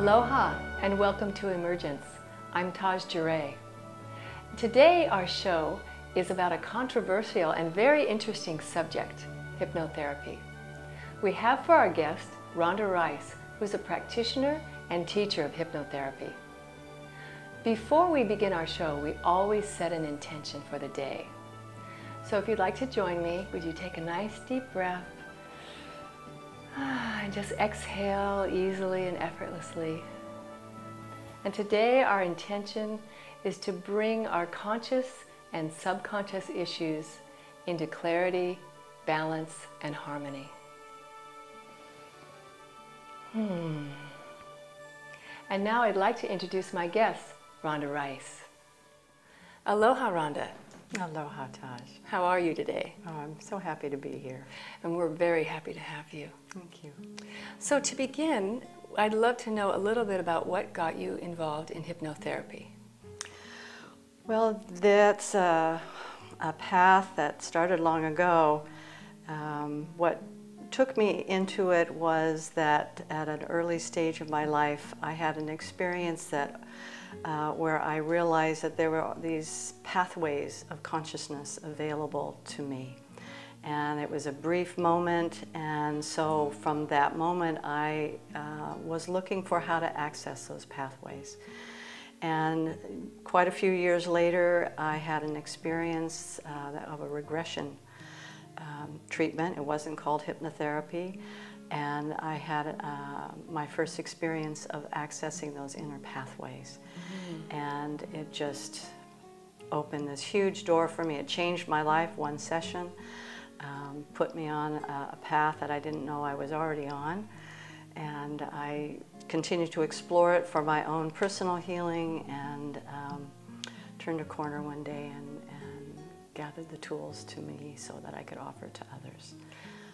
Aloha and welcome to Emergence. I'm Taj Jure. Today our show is about a controversial and very interesting subject, hypnotherapy. We have for our guest Rhonda Rice, who's a practitioner and teacher of hypnotherapy. Before we begin our show, we always set an intention for the day. So if you'd like to join me, would you take a nice deep breath and just exhale easily and effortlessly. And today our intention is to bring our conscious and subconscious issues into clarity, balance, and harmony. And now I'd like to introduce my guest, Rhonda Rice. Aloha, Rhonda. Aloha, Taj. How are you today? Oh, I'm so happy to be here. And we're very happy to have you. Thank you. So to begin, I'd love to know a little bit about what got you involved in hypnotherapy. Well, that's a path that started long ago. What took me into it was that at an early stage of my life, I had an experience that where I realized that there were these pathways of consciousness available to me. And it was a brief moment, and so from that moment I was looking for how to access those pathways. And quite a few years later I had an experience of a regression treatment. It wasn't called hypnotherapy. And I had my first experience of accessing those inner pathways. And it just opened this huge door for me. It changed my life, one session, put me on a path that I didn't know I was already on. And I continued to explore it for my own personal healing, and turned a corner one day and gathered the tools to me so that I could offer to others.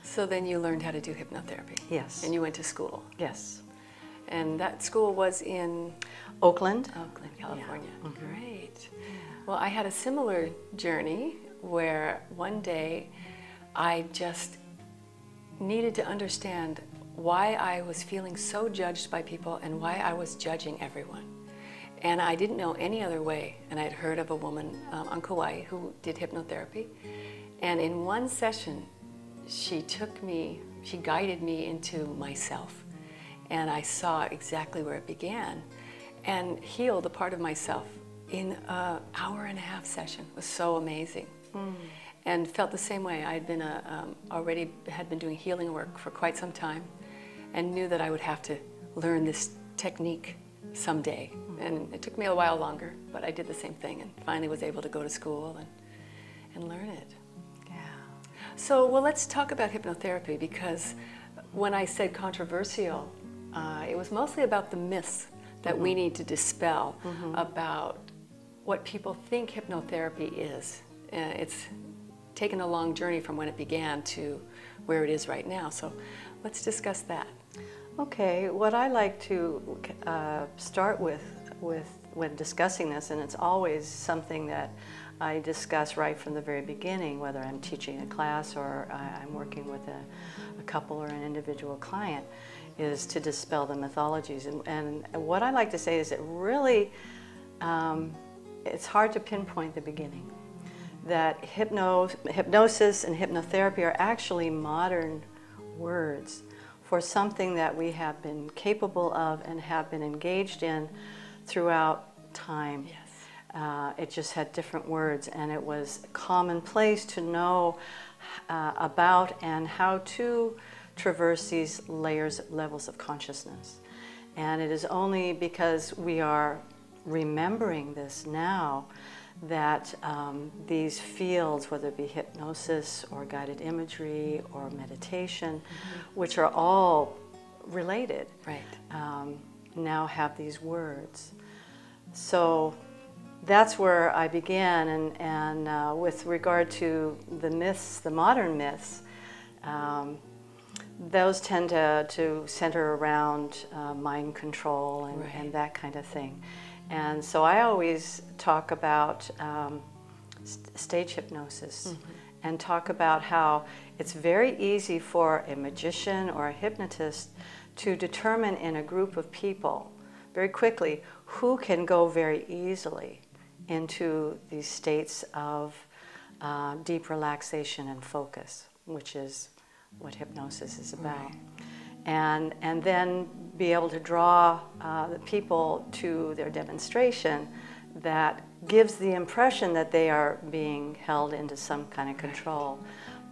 So then you learned how to do hypnotherapy? Yes. And you went to school? Yes. And that school was in? Oakland, California. Yeah. Mm-hmm. Great. Well, I had a similar journey where one day I just needed to understand why I was feeling so judged by people and why I was judging everyone. And I didn't know any other way. And I'd heard of a woman on Kauai who did hypnotherapy. And in one session, she guided me into myself. And I saw exactly where it began and healed a part of myself in an hour-and-a-half session. It was so amazing. And felt the same way. I had been already had been doing healing work for quite some time and knew that I would have to learn this technique someday. And it took me a while longer, but I did the same thing and finally was able to go to school and learn it. So, well, let's talk about hypnotherapy, because when I said controversial, it was mostly about the myths that we need to dispel about what people think hypnotherapy is. It's taken a long journey from when it began to where it is right now. So let's discuss that. Okay, what I like to start with when discussing this, and it's always something that I discuss right from the very beginning, whether I'm teaching a class or I'm working with a couple or an individual client, is to dispel the mythologies. And what I like to say is that really it's hard to pinpoint the beginning. That hypnosis and hypnotherapy are actually modern words for something that we have been capable of and have been engaged in throughout time. Yes. It just had different words, and it was commonplace to know about and how to traverse these levels of consciousness. And it is only because we are remembering this now that these fields, whether it be hypnosis or guided imagery or meditation, which are all related, Right. Now have these words. So that's where I began, and with regard to the myths, the modern myths, those tend to center around mind control and that kind of thing. And so I always talk about stage hypnosis and talk about how it's very easy for a magician or a hypnotist to determine in a group of people very quickly who can go very easily into these states of deep relaxation and focus, which is what hypnosis is about. Right. And then be able to draw the people to their demonstration that gives the impression that they are being held into some kind of control.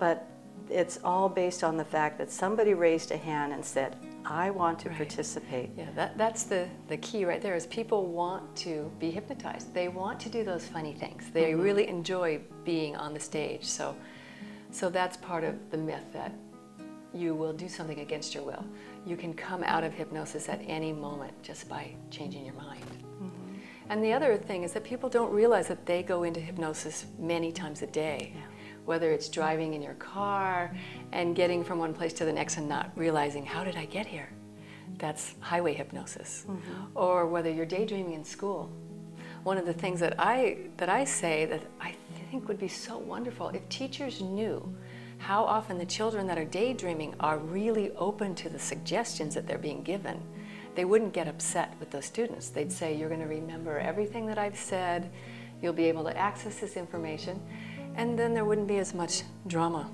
But it's all based on the fact that somebody raised a hand and said, I want to participate. Yeah, that's the key right there, is people want to be hypnotized. They want to do those funny things. They really enjoy being on the stage. So that's part of the myth, that you will do something against your will. You can come out of hypnosis at any moment just by changing your mind. And the other thing is that people don't realize that they go into hypnosis many times a day. Yeah. Whether it's driving in your car and getting from one place to the next and not realizing, how did I get here? That's highway hypnosis. Or whether you're daydreaming in school. One of the things that I say that I think would be so wonderful, if teachers knew how often the children that are daydreaming are really open to the suggestions that they're being given, they wouldn't get upset with those students. They'd say, you're going to remember everything that I've said, you'll be able to access this information, and then there wouldn't be as much drama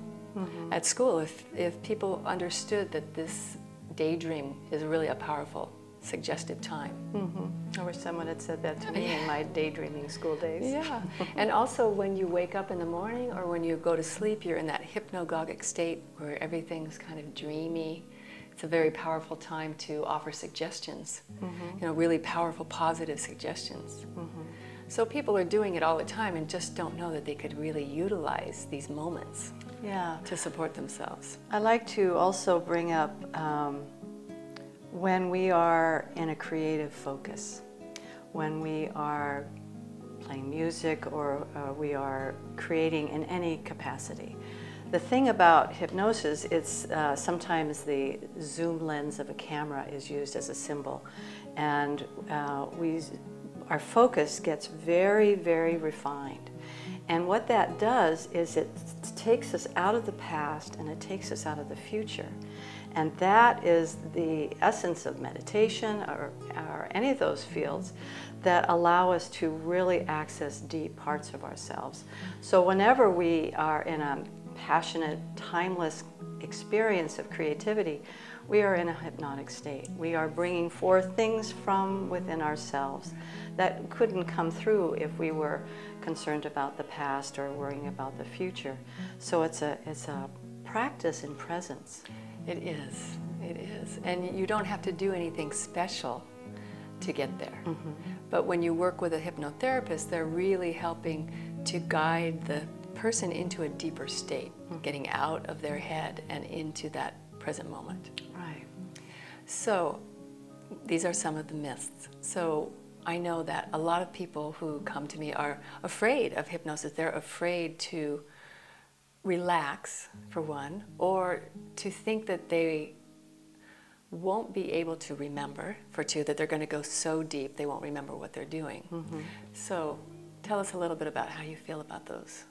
at school if people understood that this daydream is really a powerful, suggestive time. I wish someone had said that to me in my daydreaming school days. Yeah, and also when you wake up in the morning or when you go to sleep, you're in that hypnagogic state where everything's kind of dreamy. It's a very powerful time to offer suggestions, you know, really powerful, positive suggestions. So people are doing it all the time and just don't know that they could really utilize these moments to support themselves. I like to also bring up when we are in a creative focus, when we are playing music or we are creating in any capacity. The thing about hypnosis, it's sometimes the zoom lens of a camera is used as a symbol, and our focus gets very, very refined. And what that does is it takes us out of the past and it takes us out of the future. And that is the essence of meditation or any of those fields that allow us to really access deep parts of ourselves. So whenever we are in a passionate, timeless experience of creativity, we are in a hypnotic state. We are bringing forth things from within ourselves that couldn't come through if we were concerned about the past or worrying about the future. So it's a practice in presence. It is. And you don't have to do anything special to get there. But when you work with a hypnotherapist, they're really helping to guide the person into a deeper state, getting out of their head and into that present moment. Right. So these are some of the myths. So I know that a lot of people who come to me are afraid of hypnosis. They're afraid to relax, for one, or to think that they won't be able to remember, for two, that they're going to go so deep they won't remember what they're doing. So tell us a little bit about how you feel about those.